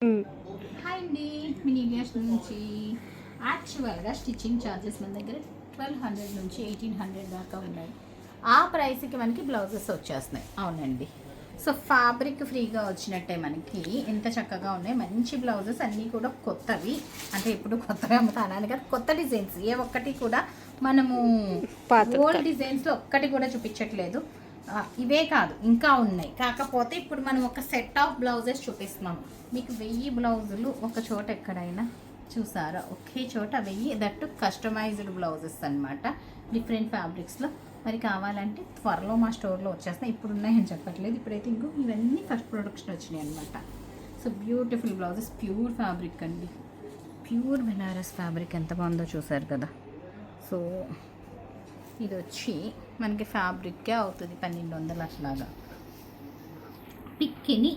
Hi అండి, mini gas నుంచి యాక్చువల్గా స్టిచ్చింగ్ ఛార్జెస్ మన దగ్గర 1200 నుంచి 1800 దాకా ఉన్నాయి. ఆ ప్రైస్కి మనకి బ్లౌజెస్ వచ్చేస్తున్నాయి. అవునండి, సో ఫ్యాబ్రిక్ ఫ్రీగా వచ్చినట్టే మనకి ఎంత చక్కగా ఉన్నాయి. మంచి బ్లౌజెస్ అన్నీ కూడా కొత్తవి, అంటే ఇప్పుడు కొత్తగా అమ్ముతానని కదా, కొత్త డిజైన్స్ ఏ ఒక్కటి కూడా మనము ఓల్డ్ డిజైన్స్లో ఒక్కటి కూడా చూపించట్లేదు. ఇవే కాదు ఇంకా ఉన్నాయి. కాకపోతే ఇప్పుడు మనం ఒక సెట్ ఆఫ్ బ్లౌజెస్ చూపిస్తున్నాం మీకు. 1000 బ్లౌజులు ఒక చోట ఎక్కడైనా చూసారా? ఒకే చోట 1000, దట్టు కస్టమైజ్డ్ బ్లౌజెస్ అనమాట, డిఫరెంట్ ఫ్యాబ్రిక్స్లో. మరి కావాలంటే త్వరలో మా స్టోర్లో వచ్చేస్తాయి. ఇప్పుడు ఉన్నాయని చెప్పట్లేదు, ఇప్పుడైతే ఇంకో ఇవన్నీ ఫస్ట్ ప్రొడక్షన్ వచ్చినాయి అనమాట. So beautiful blouses, pure fabric అండి, ప్యూర్ బెనారస్ ఫ్యాబ్రిక్. ఎంత బాగుందో చూసారు కదా. సో ఇది వచ్చి మనకి ఫ్యాబ్రిక్కే అవుతుంది 1200 అట్లాగా. Pick any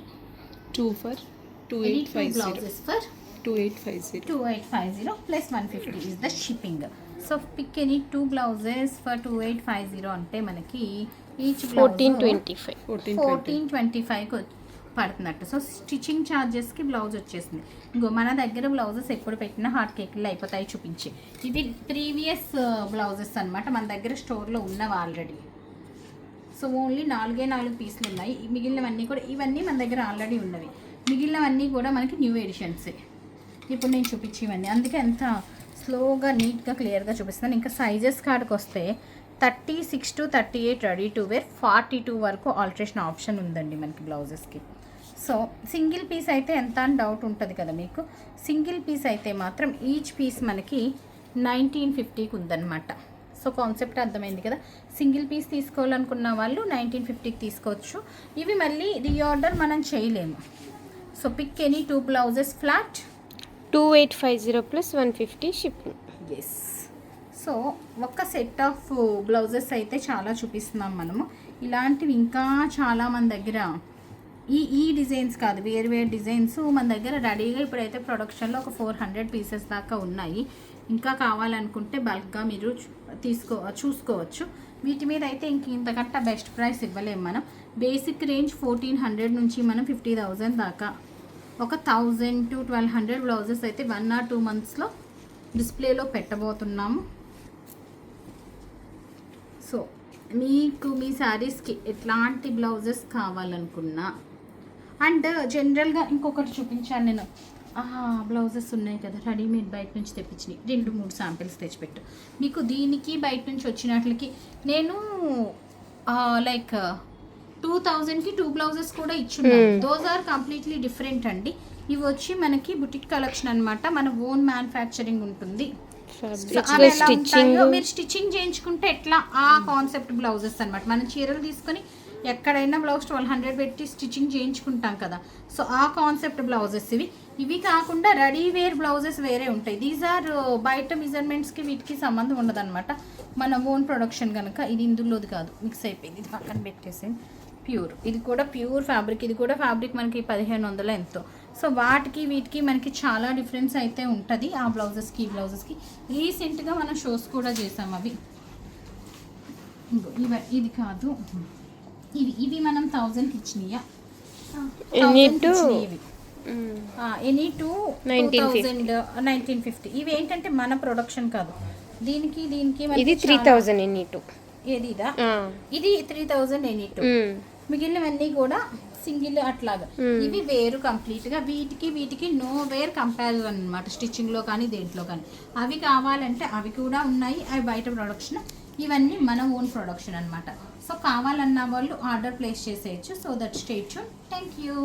2850 blouses for 2850 plus 150 is the shipping. So pick any 2 blouses for 2850 అంటే మనకి ఈచ్ 1425 పడుతున్నట్టు. సో స్టిచ్చింగ్ ఛార్జెస్కి బ్లౌజ్ వచ్చేసింది. ఇంకో మన దగ్గర బ్లౌజెస్ ఎప్పుడు పెట్టినా హాట్ కేక్లు అయిపోతాయి చూపించి. ఇది ప్రీవియస్ బ్లౌజెస్ అనమాట, మన దగ్గర స్టోర్లో ఉన్నవి ఆల్రెడీ. సో ఓన్లీ 4 పీసులు ఉన్నాయి. మిగిలినవన్నీ కూడా ఇవన్నీ మన దగ్గర ఆల్రెడీ ఉన్నవి. మిగిలినవన్నీ కూడా మనకి న్యూ ఎడిషన్సే ఇప్పుడు నేను చూపించేవన్నీ. అందుకే ఎంత స్లోగా నీట్గా క్లియర్గా చూపిస్తున్నాను. ఇంకా సైజెస్ కాడికి వస్తే 36 to 38 రెడీ టు వేర్, 42 వరకు ఆల్టరేషన్ ఆప్షన్ ఉందండి మనకి బ్లౌజెస్కి. సో సింగిల్ పీస్ అయితే ఎంత అని డౌట్ ఉంటుంది కదా మీకు. సింగిల్ పీస్ అయితే మాత్రం ఈచ్ పీస్ మనకి 1950కి ఉందన్నమాట. సో కాన్సెప్ట్ అర్థమైంది కదా. సింగిల్ పీస్ తీసుకోవాలనుకున్న వాళ్ళు 1950కి తీసుకోవచ్చు. ఇవి మళ్ళీ రీఆర్డర్ మనం చేయలేము. So pick any 2 blouses flat 2850 plus 150 shipping. Yes. So ఒక సెట్ ఆఫ్ బ్లౌజెస్ అయితే చాలా చూపిస్తున్నాం మనము. ఇలాంటివి ఇంకా చాలా మన దగ్గర ఈ డిజైన్స్ కాదు, వేరు డిజైన్స్ మన దగ్గర రెడీగా ఇప్పుడైతే ప్రొడక్షన్లో ఒక 400 పీసెస్ దాకా ఉన్నాయి. ఇంకా కావాలనుకుంటే బల్క్గా మీరు చూసుకోవచ్చు. వీటి మీద అయితే ఇంతకంటే బెస్ట్ ప్రైస్ ఇవ్వలేము మనం. బేసిక్ రేంజ్ 1400 నుంచి మనం 50,000 దాకా ఒక 1000 to 1200 బ్లౌజెస్ అయితే 1 or 2 మంత్స్లో డిస్ప్లేలో పెట్టబోతున్నాము. సో మీకు మీ శారీస్కి ఎట్లాంటి బ్లౌజెస్ కావాలనుకున్నా, అండ్ జనరల్గా ఇంకొకటి చూపించాను నేను. బ్లౌజెస్ ఉన్నాయి కదా రెడీమేడ్, బయట నుంచి తెప్పించినవి 2-3 శాంపిల్స్ తెచ్చిపెట్టు. మీకు దీనికి బయట నుంచి వచ్చినట్లకి నేను లైక్ 2000కి 2 బ్లౌజెస్ కూడా ఇచ్చున్నాను. దోస్ ఆర్ కంప్లీట్లీ డిఫరెంట్ అండి. ఇవి వచ్చి మనకి బుటిక్ కలెక్షన్ అనమాట, మన ఓన్ మ్యానుఫ్యాక్చరింగ్ ఉంటుంది. మీరు స్టిచ్చింగ్ చేయించుకుంటే ఎట్లా ఆ కాన్సెప్ట్ బ్లౌజెస్ అనమాట. మనం చీరలు తీసుకొని ఎక్కడైనా బ్లౌజ్ 1200 పెట్టి స్టిచ్చింగ్ చేయించుకుంటాం కదా. సో ఆ కాన్సెప్ట్ బ్లౌజెస్ ఇవి కాకుండా రెడీ వేర్ బ్లౌజెస్ వేరే ఉంటాయి. దీస్ ఆర్ బయట మెజర్మెంట్స్కి వీటికి సంబంధం ఉండదన్నమాట, మన ఓన్ ప్రొడక్షన్ కనుక. ఇది ఇందులోది కాదు, మిక్స్ అయిపోయింది, ఇది పక్కన పెట్టేసి. ప్యూర్, ఇది కూడా ప్యూర్ ఫ్యాబ్రిక్. ఇది కూడా ఫ్యాబ్రిక్ మనకి 1500 ఎంతో. సో వాటికి వీటికి మనకి చాలా డిఫరెన్స్ అయితే ఉంటుంది. ఆ బ్లౌజెస్కి ఈ బ్లౌజెస్కి రీసెంట్గా మనం షోస్ కూడా చేసాం. అవి ఇది కాదు, ఇవి మనం 1000కి ఇచ్చినాయా, ఎనీ టు 1950. ఇవి ఏంటంటే మన ప్రొడక్షన్ కాదు. దీనికి ఇది 3000 ఎనీ టు. ఏది ఇదా? ఇది 3000 ఎనీ టు. మిగిలినవన్నీ కూడా సింగిల్ అట్లాగా. ఇవి వేరు కంప్లీట్గా. వీటికి నో వేర్ కంపారిజన్ అనమాట, స్టిచ్చింగ్లో కానీ దేంట్లో కానీ. అవి కావాలంటే అవి కూడా ఉన్నాయి, అవి బయట ప్రొడక్షన్. ఇవన్నీ మన ఓన్ ప్రొడక్షన్ అనమాట. సో కావాలన్న వాళ్ళు ఆర్డర్ ప్లేస్ చేసేయచ్చు. So that stay tune. Thank you.